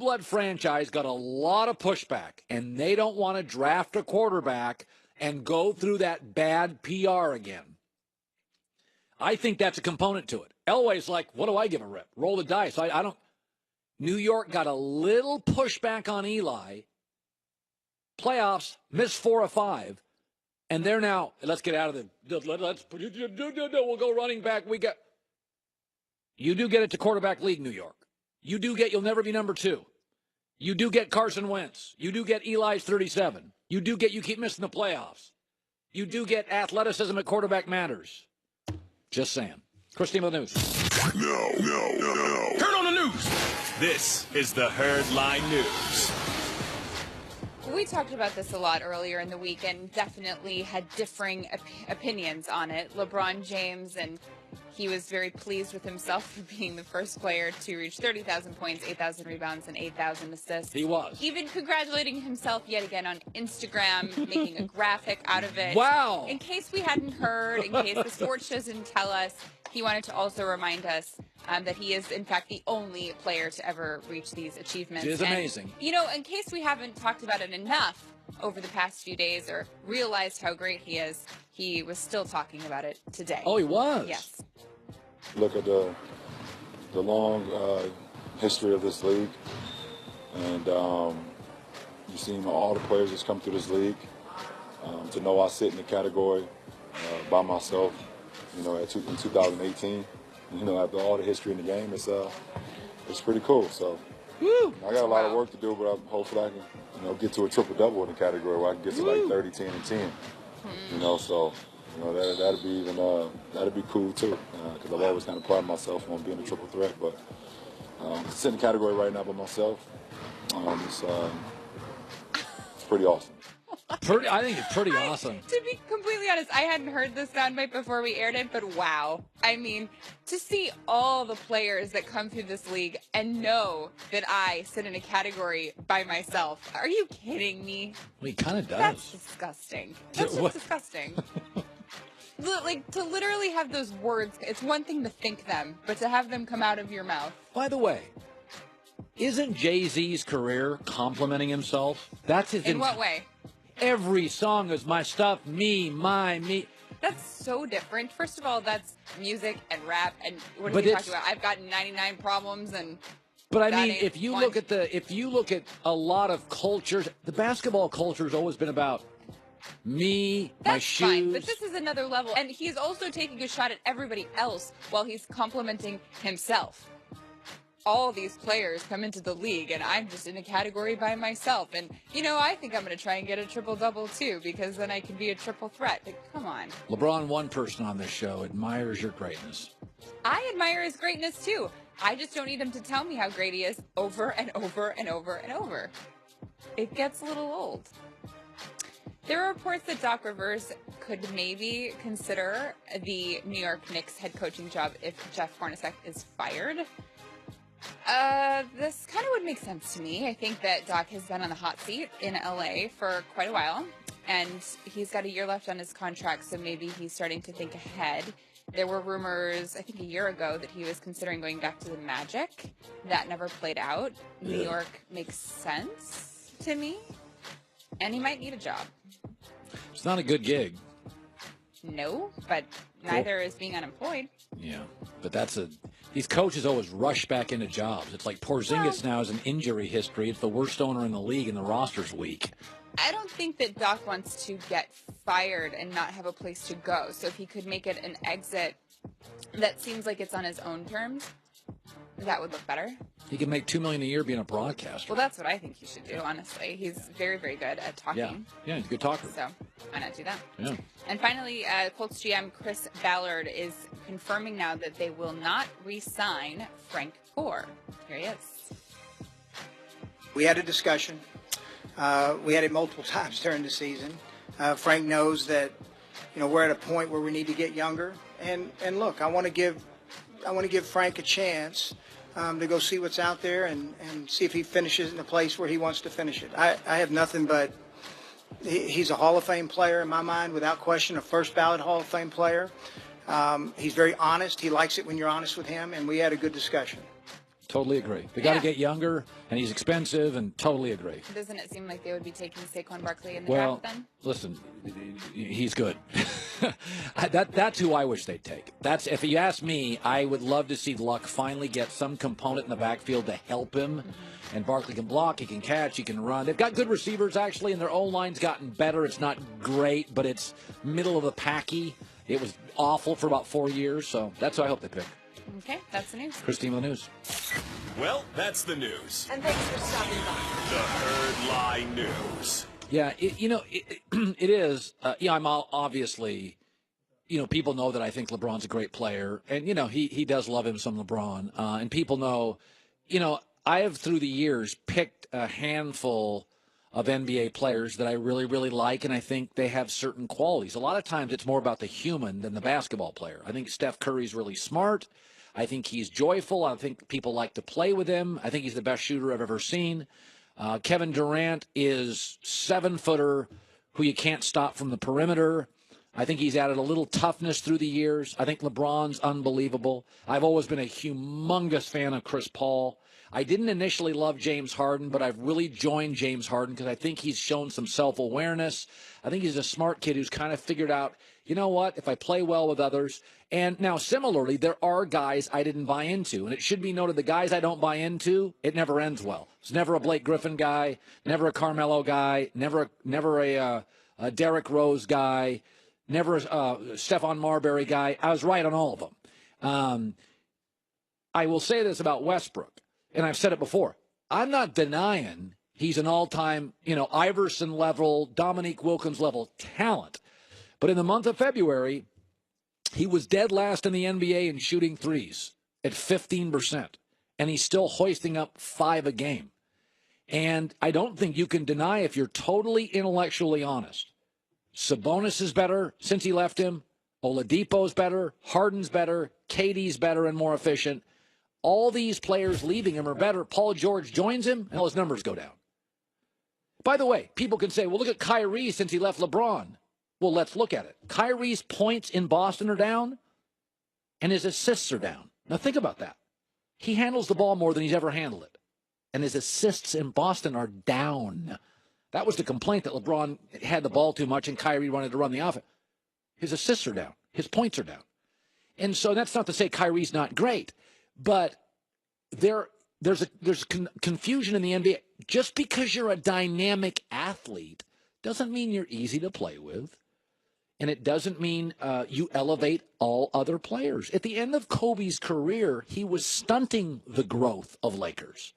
blood franchise got a lot of pushback, and they don't want to draft a quarterback and go through that bad PR again. I think that's a component to it. Elway's like, what do I give a rip? Roll the dice. I don't. New York got a little pushback on Eli. Playoffs, missed 4 of 5. And they're now, let's get out of the, we'll go running back. You do get it to quarterback league, New York. You'll never be number 2. You do get Carson Wentz. You do get Eli's 37. You keep missing the playoffs. You do get athleticism at quarterback matters. Just saying. Christine with the news. No. Turn on the news. This is the Herd Line News. We talked about this a lot earlier in the week and definitely had differing opinions on it. LeBron James, and he was very pleased with himself for being the first player to reach 30,000 points, 8,000 rebounds, and 8,000 assists. He was. Even congratulating himself yet again on Instagram, making a graphic out of it. Wow. In case we hadn't heard, in case the sports shows didn't tell us, he wanted to also remind us that he is, in fact, the only player to ever reach these achievements. It is amazing. You know, in case we haven't talked about it enough over the past few days or realized how great he is, he was still talking about it today. Oh, he was? Yes. Look at the long history of this league, and you've seen all the players that's come through this league. To know I sit in the category by myself, in 2018, after all the history in the game, it's pretty cool. So I got a lot of work to do, but hopefully I can get to a triple-double in the category where I can get to like 30, 10, and 10. That'd be cool too, because I've always kind of prided myself on being a triple threat. But sitting in the category right now by myself, it's pretty awesome. I think it's pretty awesome. To be completely honest, I hadn't heard this soundbite before we aired it, but wow. I mean, to see all the players that come through this league and know that I sit in a category by myself. Are you kidding me? Well, he kind of does. That's disgusting. That's just disgusting. Like, to literally have those words, it's one thing to think them, but to have them come out of your mouth. By the way, isn't Jay-Z's career complimenting himself? That's his. In what way? Every song is my stuff, me. That's so different. First of all, that's music and rap, and what are you talking about? I've got 99 problems, and. But I mean, if you look at a lot of cultures, the basketball culture has always been about me, my shoes. That's fine, but this is another level, and he's also taking a shot at everybody else while he's complimenting himself. All these players come into the league, and I'm just in a category by myself. And, I think I'm going to try and get a triple-double, too, because then I can be a triple threat. But come on. LeBron, one person on this show, admires your greatness. I admire his greatness, too. I just don't need him to tell me how great he is over and over and over and over. It gets a little old. There are reports that Doc Rivers could maybe consider the New York Knicks head coaching job if Jeff Hornacek is fired. This kind of would make sense to me. I think that Doc has been on the hot seat in LA for quite a while, and he's got a year left on his contract, so maybe he's starting to think ahead. There were rumors, I think a year ago, that he was considering going back to the Magic. That never played out. New York makes sense to me, and he might need a job. It's not a good gig. No, but neither is being unemployed. Yeah, but these coaches always rush back into jobs. It's like Porzingis now has an injury history. It's the worst owner in the league, and the roster's weak. I don't think that Doc wants to get fired and not have a place to go. So if he could make it an exit that seems like it's on his own terms, that would look better. He can make $2 million a year being a broadcaster. Well, that's what I think he should do, honestly. He's very, very good at talking. Yeah, he's a good talker. So why not do that? Yeah. And finally, Colts GM Chris Ballard is confirming now that they will not re-sign Frank Gore. Here he is. We had a discussion. We had it multiple times during the season. Frank knows that, we're at a point where we need to get younger. And look, I want to give Frank a chance to go see what's out there and see if he finishes in the place where he wants to finish it. I have nothing but he's a Hall of Fame player in my mind, without question, a first ballot Hall of Fame player. He's very honest. He likes it when you're honest with him, and we had a good discussion. Totally agree. They got to Yeah. get younger, and he's expensive, and totally agree. Doesn't it seem like they would be taking Saquon Barkley in the Well, draft then? listen, he's good. That's who I wish they'd take. That's, if you ask me, I would love to see Luck finally get some component in the backfield to help him. And Barkley can block, he can catch, he can run. They've got good receivers, actually, and their O-line's gotten better. It's not great, but it's middle of the packy. It was awful for about 4 years, so that's who I hope they pick. Okay, that's the news. Christine with the news. Well, that's the news. And thanks for stopping by. The Herd Line News. Yeah, it is. I'm obviously, people know that I think LeBron's a great player, and he does love him some LeBron, and people know, I have through the years picked a handful of NBA players that I really, really like, and I think they have certain qualities. A lot of times it's more about the human than the basketball player. I think Steph Curry's really smart. I think he's joyful. I think people like to play with him. I think he's the best shooter I've ever seen. Kevin Durant is 7-footer who you can't stop from the perimeter. I think he's added a little toughness through the years. I think LeBron's unbelievable. I've always been a humongous fan of Chris Paul. I didn't initially love James Harden, but I've really joined James Harden because I think he's shown some self-awareness. I think he's a smart kid who's kind of figured out, you know what, if I play well with others. And now, similarly, there are guys I didn't buy into. And it should be noted, the guys I don't buy into, it never ends well. It's never a Blake Griffin guy, never a Carmelo guy, never a Derrick Rose guy, never a Stephon Marbury guy. I was right on all of them. I will say this about Westbrook, and I've said it before. I'm not denying he's an all-time, Iverson level, Dominique Wilkins level talent. But in the month of February, he was dead last in the NBA in shooting threes at 15%, and he's still hoisting up 5 a game. And I don't think you can deny, if you're totally intellectually honest, Sabonis is better since he left him. Oladipo's better. Harden's better. KD's better and more efficient. All these players leaving him are better. Paul George joins him, and all his numbers go down. By the way, people can say, well, look at Kyrie since he left LeBron. Well, let's look at it. Kyrie's points in Boston are down, and his assists are down. Now, think about that. He handles the ball more than he's ever handled it, and his assists in Boston are down. That was the complaint, that LeBron had the ball too much and Kyrie wanted to run the offense. His assists are down. His points are down. And so that's not to say Kyrie's not great, but there's confusion in the NBA. Just because you're a dynamic athlete doesn't mean you're easy to play with. And it doesn't mean you elevate all other players. At the end of Kobe's career, he was stunting the growth of Lakers.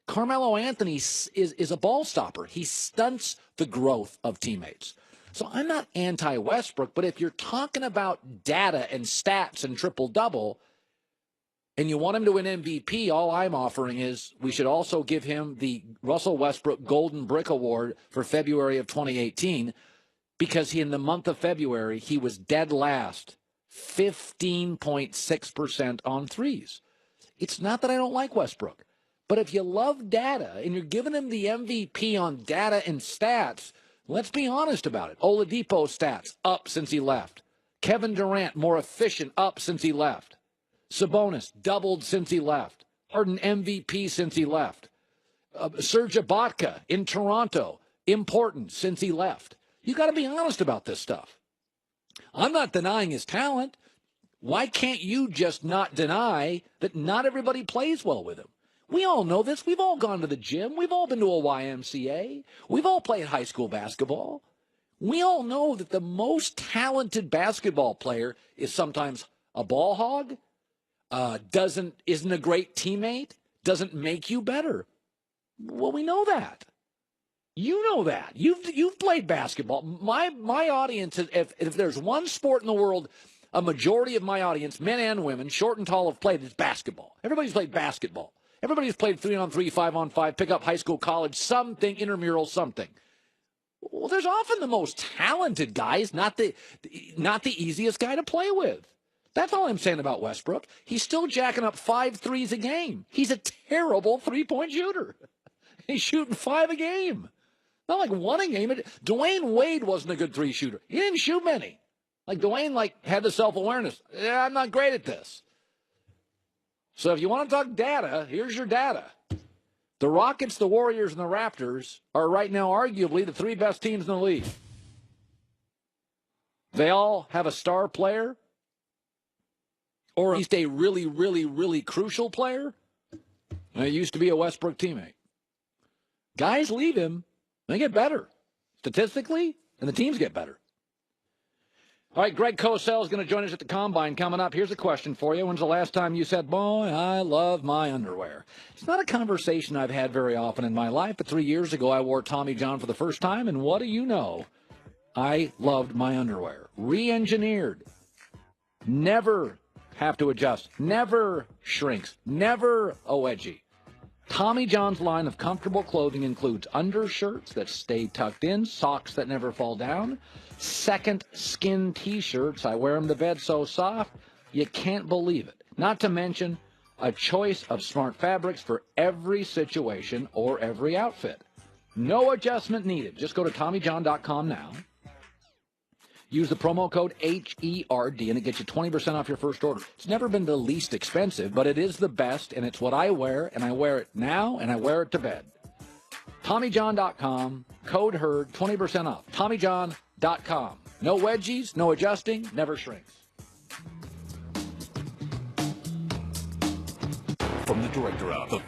Carmelo Anthony is a ball stopper. He stunts the growth of teammates. So I'm not anti-Westbrook, but if you're talking about data and stats and triple-double, and you want him to win MVP, all I'm offering is we should also give him the Russell Westbrook Golden Brick Award for February of 2018, because in the month of February, he was dead last, 15.6% on threes. It's not that I don't like Westbrook, but if you love data and you're giving him the MVP on data and stats, let's be honest about it. Oladipo stats up since he left. Kevin Durant more efficient, up since he left. Sabonis doubled since he left. Harden MVP since he left. Serge Ibaka in Toronto, important since he left. You got to be honest about this stuff. I'm not denying his talent. Why can't you just not deny that not everybody plays well with him? We all know this. We've all gone to the gym. We've all been to a YMCA. We've all played high school basketball. We all know that the most talented basketball player is sometimes a ball hog, isn't a great teammate, doesn't make you better. Well, we know that. You know that. You've played basketball. My audience, if there's one sport in the world, a majority of my audience, men and women, short and tall, have played, it's basketball. Everybody's played basketball. Everybody's played 3-on-3, 5-on-5, pick up high school, college, something, intramural, something. Well, there's often the most talented guys, not the easiest guy to play with. That's all I'm saying about Westbrook. He's still jacking up 5 threes a game. He's a terrible three-point shooter. He's shooting 5 a game. Not like 1 a game. Dwayne Wade wasn't a good 3 shooter. He didn't shoot many. Dwayne had the self-awareness. Yeah, I'm not great at this. So if you want to talk data, here's your data. The Rockets, the Warriors, and the Raptors are right now arguably the three best teams in the league. They all have a star player, or at least a really, really, really crucial player. And it used to be a Westbrook teammate. Guys leave him, they get better. Statistically, and the teams get better. All right, Greg Cosell is going to join us at the Combine coming up. Here's a question for you. When's the last time you said, boy, I love my underwear? It's not a conversation I've had very often in my life, but 3 years ago I wore Tommy John for the first time, and what do you know? I loved my underwear. Re-engineered. Never have to adjust. Never shrinks. Never a wedgie. Tommy John's line of comfortable clothing includes undershirts that stay tucked in, socks that never fall down, second skin T-shirts. I wear them to bed so soft, you can't believe it. Not to mention a choice of smart fabrics for every situation or every outfit. No adjustment needed. Just go to TommyJohn.com now. Use the promo code HERD, and it gets you 20% off your first order. It's never been the least expensive, but it is the best, and it's what I wear, and I wear it now, and I wear it to bed. TommyJohn.com, code HERD, 20% off. TommyJohn.com. No wedgies, no adjusting, never shrinks. From the director of the